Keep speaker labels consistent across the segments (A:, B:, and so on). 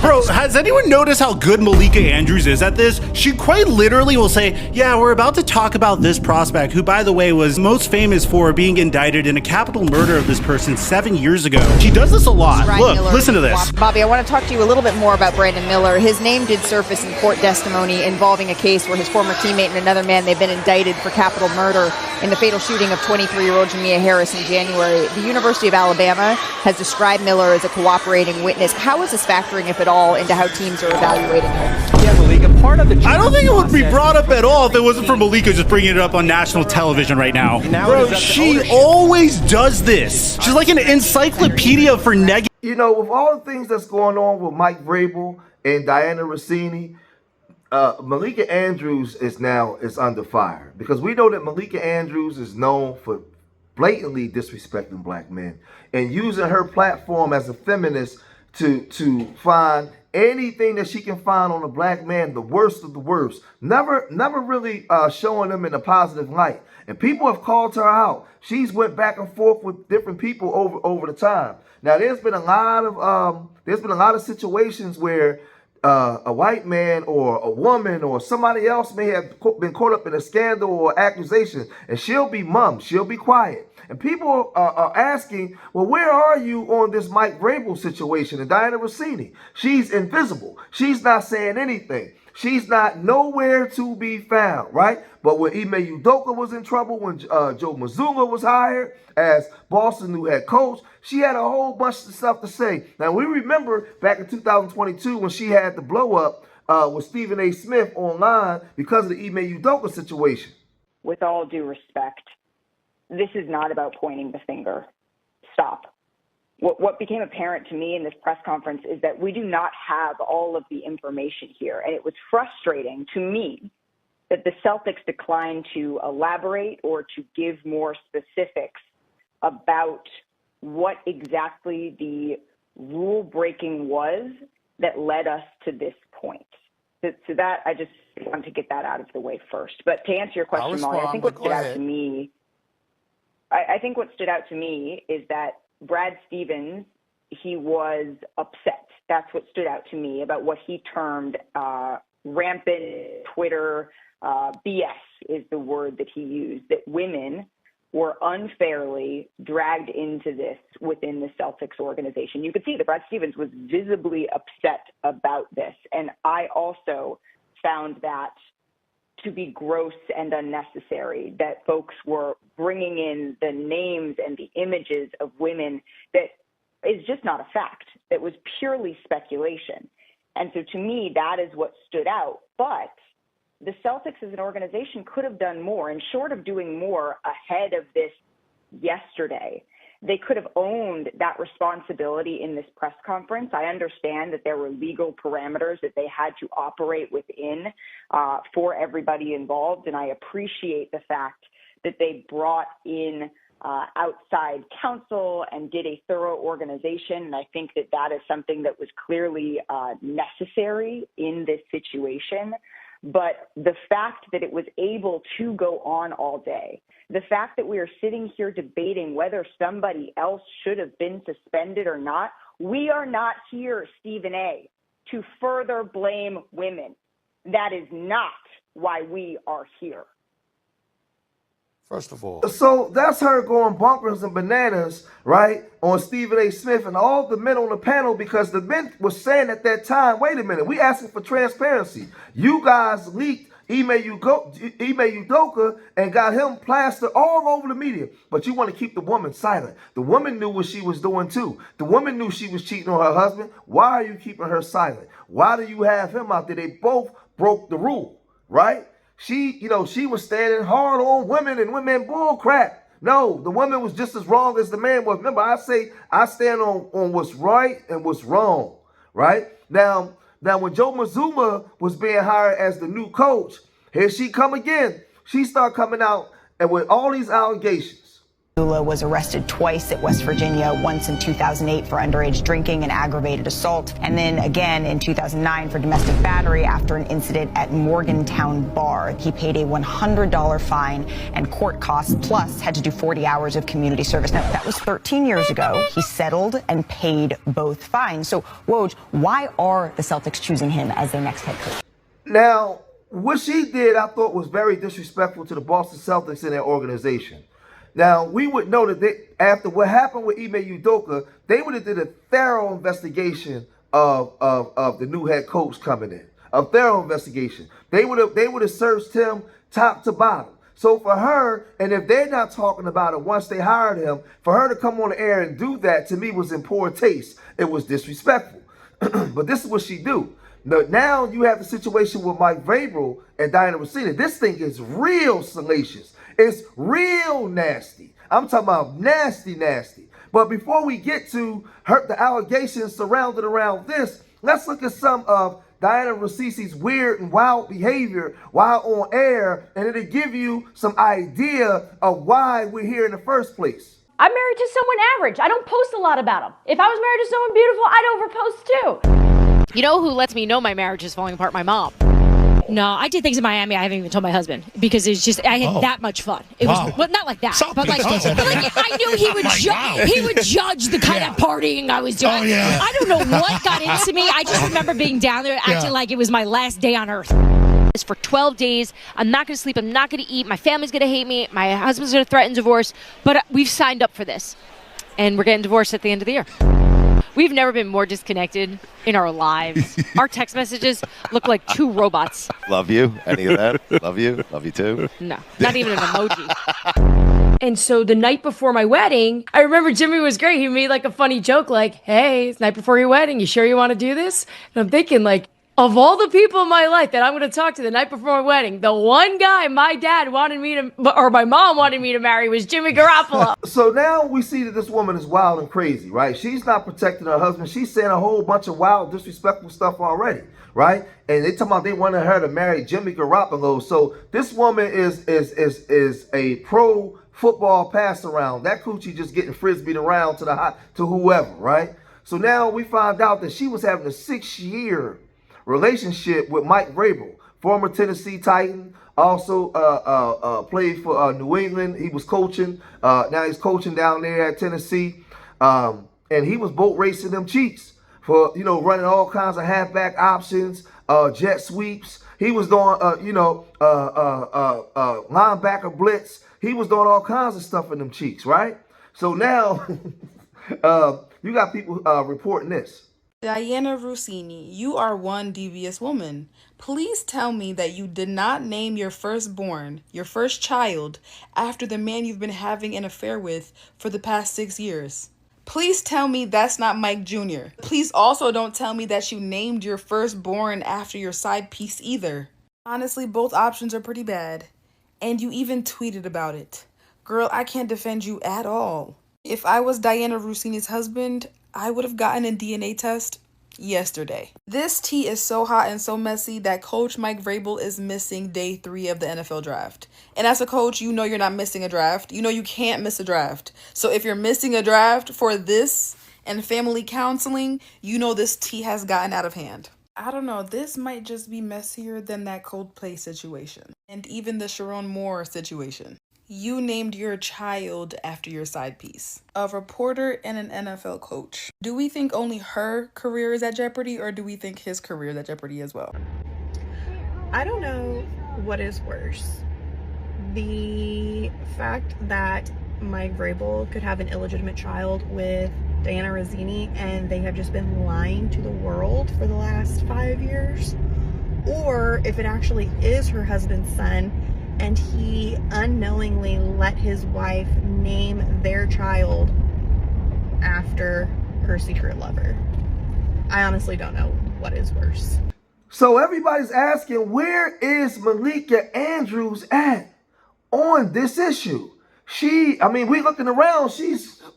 A: Bro, has anyone noticed how good Malika Andrews is at this? She quite literally will say, yeah, we're about to talk about this prospect, who, by the way, was most famous for being indicted in a capital murder of this person 7 years ago. She does this a lot. Look, listen to this.
B: Bobby, I want to talk to you a little bit more about Brandon Miller. His name did surface in court testimony involving a case where his former teammate and another man, they've been indicted for capital murder in the fatal shooting of 23-year-old Jamia Harris in January. The University of Alabama has described Miller as a cooperating witness. How is this factoring, if at all, into how teams are evaluating him?
C: Yeah, Malika, part of the
A: I don't think it would be brought up at all if it wasn't for Malika just bringing it up on national television right now. Bro, she always does this. She's like an encyclopedia for negative.
D: You know, with all the things that's going on with Mike Vrabel and Dianna Russini, Malika Andrews is under fire, because we know that Malika Andrews is known for blatantly disrespecting black men and using her platform as a feminist to find anything that she can find on a black man, the worst of the worst, never really showing them in a positive light. And people have called her out. She's went back and forth with different people over the time. Now, there's been a lot of situations where a white man or a woman or somebody else may have been caught up in a scandal or accusation, and she'll be mum, she'll be quiet. And people are asking, well, where are you on this Mike Vrabel situation and Dianna Russini? She's invisible. She's not saying anything. She's not nowhere to be found, right? But when Ime Udoka was in trouble, when Joe Mazzulla was hired as Boston's new head coach, she had a whole bunch of stuff to say. Now, we remember back in 2022 when she had the blow up with Stephen A. Smith online because of the Ime Udoka situation.
E: With all due respect, this is not about pointing the finger. Stop. What became apparent to me in this press conference is that we do not have all of the information here. And it was frustrating to me that the Celtics declined to elaborate or to give more specifics about what exactly the rule breaking was that led us to this point. So that I just wanted to get that out of the way first. But to answer your question, Molly, I think what stood out to me, I think what stood out to me is that Brad Stevens, he was upset. That's what stood out to me about what he termed rampant Twitter BS is the word that he used, that women were unfairly dragged into this within the Celtics organization. You could see that Brad Stevens was visibly upset about this. And I also found that to be gross and unnecessary, that folks were bringing in the names and the images of women that is just not a fact. That was purely speculation. And so to me, that is what stood out. But the Celtics as an organization could have done more, and short of doing more ahead of this yesterday, they could have owned that responsibility in this press conference. I understand that there were legal parameters that they had to operate within for everybody involved, and I appreciate the fact that they brought in outside counsel and did a thorough organization. And I think that that is something that was clearly necessary in this situation. But the fact that it was able to go on all day, the fact that we are sitting here debating whether somebody else should have been suspended or not, we are not here, Stephen A., to further blame women. That is not why we are here.
F: First of all.
D: So that's her going bonkers and bananas, right, on Stephen A. Smith and all the men on the panel, because the men were saying at that time, wait a minute, we asking for transparency. You guys leaked Ime Udoka and got him plastered all over the media, but you want to keep the woman silent. The woman knew what she was doing too. The woman knew she was cheating on her husband. Why are you keeping her silent? Why do you have him out there? They both broke the rule, right? She was standing hard on women and women bull crap. No, the woman was just as wrong as the man was. Remember, I stand on what's right and what's wrong, right? Now when Joe Mazzulla was being hired as the new coach, here she come again. She started coming out and with all these allegations.
C: Lula was arrested twice at West Virginia, once in 2008 for underage drinking and aggravated assault, and then again in 2009 for domestic battery after an incident at Morgantown Bar. He paid a $100 fine and court costs, plus had to do 40 hours of community service. Now, that was 13 years ago. He settled and paid both fines. So, Woj, why are the Celtics choosing him as their next head coach?
D: Now, what she did, I thought, was very disrespectful to the Boston Celtics and their organization. Now, we would know that after what happened with Ime Udoka, they would have did a thorough investigation of the new head coach coming in. A thorough investigation. They would have searched him top to bottom. So for her, and if they're not talking about it once they hired him, for her to come on the air and do that, to me, was in poor taste. It was disrespectful. But this is what she do. Now you have the situation with Mike Vrabel and Dianna Russini. This thing is real salacious. It's real nasty. I'm talking about nasty, nasty. But before we get to the allegations surrounded around this, let's look at some of Dianna Russini's weird and wild behavior while on air, and it'll give you some idea of why we're here in the first place.
F: I'm married to someone average. I don't post a lot about them. If I was married to someone beautiful, I'd overpost too.
G: You know who lets me know my marriage is falling apart? My mom. No, I did things in Miami I haven't even told my husband because it's just I had that much fun. It was well, not like that, but like I knew he would he would judge the kind of partying I was doing. I don't know what got into me. I just remember being down there acting like it was my last day on earth. For 12 days, I'm not going to sleep. I'm not going to eat. My family's going to hate me. My husband's going to threaten divorce. But we've signed up for this, and we're getting divorced at the end of the year. We've never been more disconnected in our lives. Our text messages look like two robots.
H: Love you. Any of that? Love you. Love you too.
G: No, not even an emoji.
F: And so the night before my wedding, I remember Jimmy was great. He made like a funny joke like, hey, it's the night before your wedding. You sure you want to do this? And I'm thinking like, of all the people in my life that I'm going to talk to the night before my wedding, the one guy my dad wanted me to, or my mom wanted me to marry was Jimmy Garoppolo.
D: So now we see that this woman is wild and crazy, right? She's not protecting her husband. She's saying a whole bunch of wild, disrespectful stuff already, right? And they talking about they wanted her to marry Jimmy Garoppolo. So this woman is a pro football pass around. That coochie just getting frisbeed around to whoever, right? So now we find out that she was having a 6-year relationship with Mike Vrabel, former Tennessee Titan, also played for New England. He was coaching. Now he's coaching down there at Tennessee. And he was boat racing them cheeks for, running all kinds of halfback options, jet sweeps. He was doing, linebacker blitz. He was doing all kinds of stuff in them cheeks, right? So now you got people reporting this.
I: Dianna Russini, you are one devious woman. Please tell me that you did not name your firstborn, your first child, after the man you've been having an affair with for the past 6 years. Please tell me that's not Mike Jr. Please also don't tell me that you named your firstborn after your side piece either. Honestly, both options are pretty bad. And you even tweeted about it. Girl, I can't defend you at all. If I was Dianna Russini's husband, I would have gotten a DNA test yesterday. This tea is so hot and so messy that Coach Mike Vrabel is missing day 3 of the NFL draft. And as a coach, you know you're not missing a draft. You know you can't miss a draft. So if you're missing a draft for this and family counseling, you know this tea has gotten out of hand. I don't know, this might just be messier than that Coldplay situation. And even the Sharon Moore situation. You named your child after your side piece. A reporter and an NFL coach. Do we think only her career is at jeopardy, or do we think his career is at jeopardy as well?
J: I don't know what is worse. The fact that Mike Vrabel could have an illegitimate child with Dianna Russini and they have just been lying to the world for the last 5 years, or if it actually is her husband's son and he unknowingly let his wife name their child after her secret lover. I honestly don't know what is worse.
D: So everybody's asking, where is Malika Andrews at on this issue? We looking around,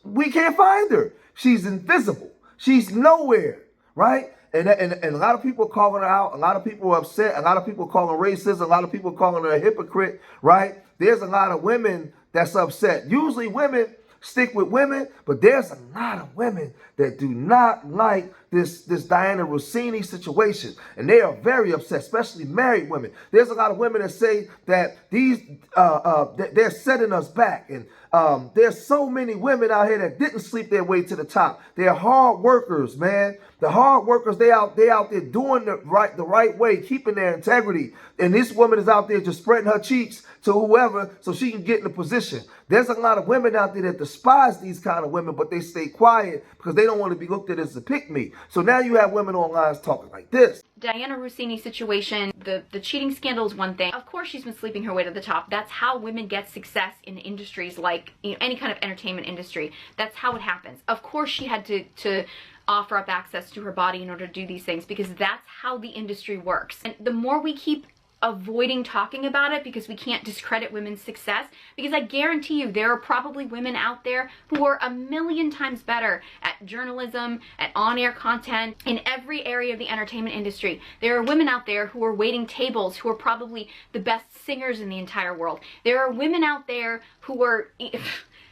D: we can't find her. She's invisible. She's nowhere, right? And a lot of people are calling her out. A lot of people are upset. A lot of people are calling her racist. A lot of people are calling her a hypocrite, right? There's a lot of women that's upset. Usually women stick with women, but there's a lot of women that do not like this Dianna Russini situation, and they are very upset, especially married women. There's a lot of women that say that they're setting us back, and there's so many women out here that didn't sleep their way to the top. They're hard workers, man. The hard workers, they out there doing the right way, keeping their integrity. And this woman is out there just spreading her cheeks to whoever so she can get in a position. There's a lot of women out there that despise these kind of women, but they stay quiet because they don't want to be looked at as a pick-me. So now you have women online talking like this.
K: Dianna Russini situation, the cheating scandal is one thing. Of course she's been sleeping her way to the top. That's how women get success in industries like any kind of entertainment industry. That's how it happens. Of course she had to offer up access to her body in order to do these things because that's how the industry works. And the more we keep avoiding talking about it because we can't discredit women's success, because I guarantee you there are probably women out there who are a million times better at journalism, at on-air content, in every area of the entertainment industry. There are women out there who are waiting tables who are probably the best singers in the entire world. There are women out there who are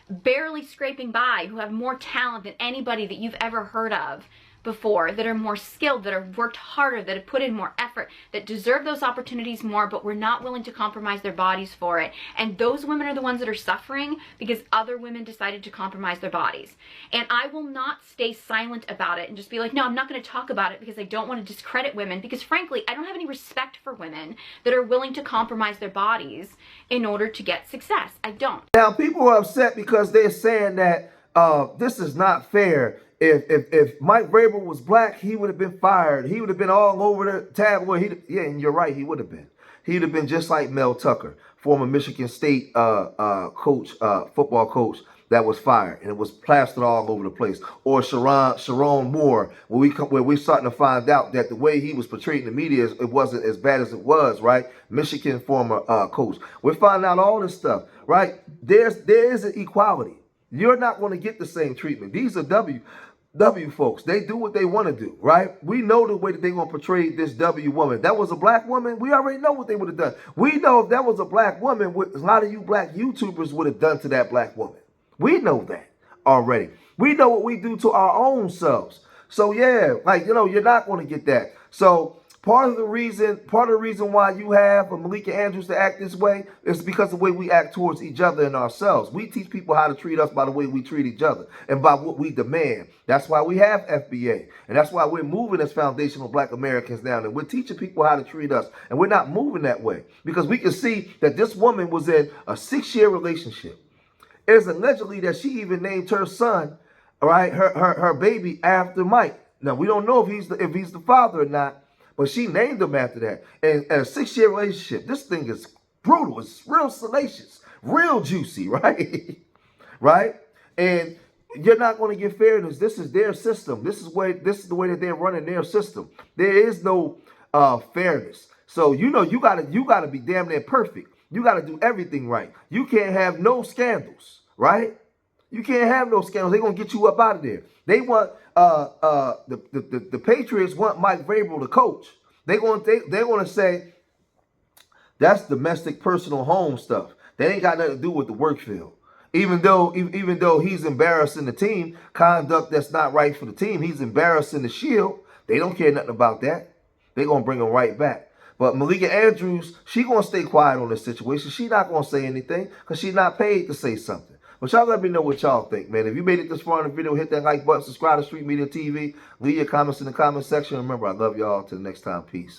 K: barely scraping by, who have more talent than anybody that you've ever heard of before, that are more skilled, that have worked harder, that have put in more effort, that deserve those opportunities more, but we're not willing to compromise their bodies for it. And those women are the ones that are suffering because other women decided to compromise their bodies. And I will not stay silent about it and just be like, no, I'm not going to talk about it because I don't want to discredit women, because frankly, I don't have any respect for women that are willing to compromise their bodies in order to get success. I don't.
D: Now, people are upset because they're saying that this is not fair. If Mike Vrabel was black, he would have been fired. He would have been all over the tabloid. Yeah, and you're right, he would have been. He'd have been just like Mel Tucker, former Michigan State coach, football coach that was fired, and it was plastered all over the place. Or Sharon Moore, where we're starting to find out that the way he was portrayed in the media, it wasn't as bad as it was, right? Michigan former coach. We're finding out all this stuff, right? There is an equality. You're not going to get the same treatment. These are W folks. They do what they want to do, right? We know the way that they're going to portray this W woman. If that was a black woman, we already know what they would have done. We know if that was a black woman, what a lot of you black YouTubers would have done to that black woman. We know that already. We know what we do to our own selves. So yeah, like, you're not going to get that. So part of the reason why you have a Malika Andrews to act this way is because of the way we act towards each other and ourselves. We teach people how to treat us by the way we treat each other and by what we demand. That's why we have FBA. And that's why we're moving as foundational black Americans now. And we're teaching people how to treat us. And we're not moving that way because we can see that this woman was in a 6-year relationship. It's allegedly that she even named her son, all right, her baby after Mike. Now, we don't know if he's the father or not, but she named him after that. And a 6-year relationship, this thing is brutal. It's real salacious, real juicy, right? Right? And you're not going to get fairness. This is their system. This is the way that they're running their system. There is no fairness. So you gotta be damn near perfect. You gotta do everything right. You can't have no scandals, right? You can't have no scandals. They're gonna get you up out of there. They want the Patriots want Mike Vrabel to coach. They're gonna say that's domestic personal home stuff. They ain't got nothing to do with the work field. Even though he's embarrassing the team, conduct that's not right for the team, he's embarrassing the Shield. They don't care nothing about that. They're gonna bring him right back. But Malika Andrews, she gonna stay quiet on this situation. She not gonna say anything because she's not paid to say something. But y'all let me know what y'all think, man. If you made it this far in the video, hit that like button, subscribe to Street Media TV, leave your comments in the comment section. Remember, I love y'all. Till next time, peace.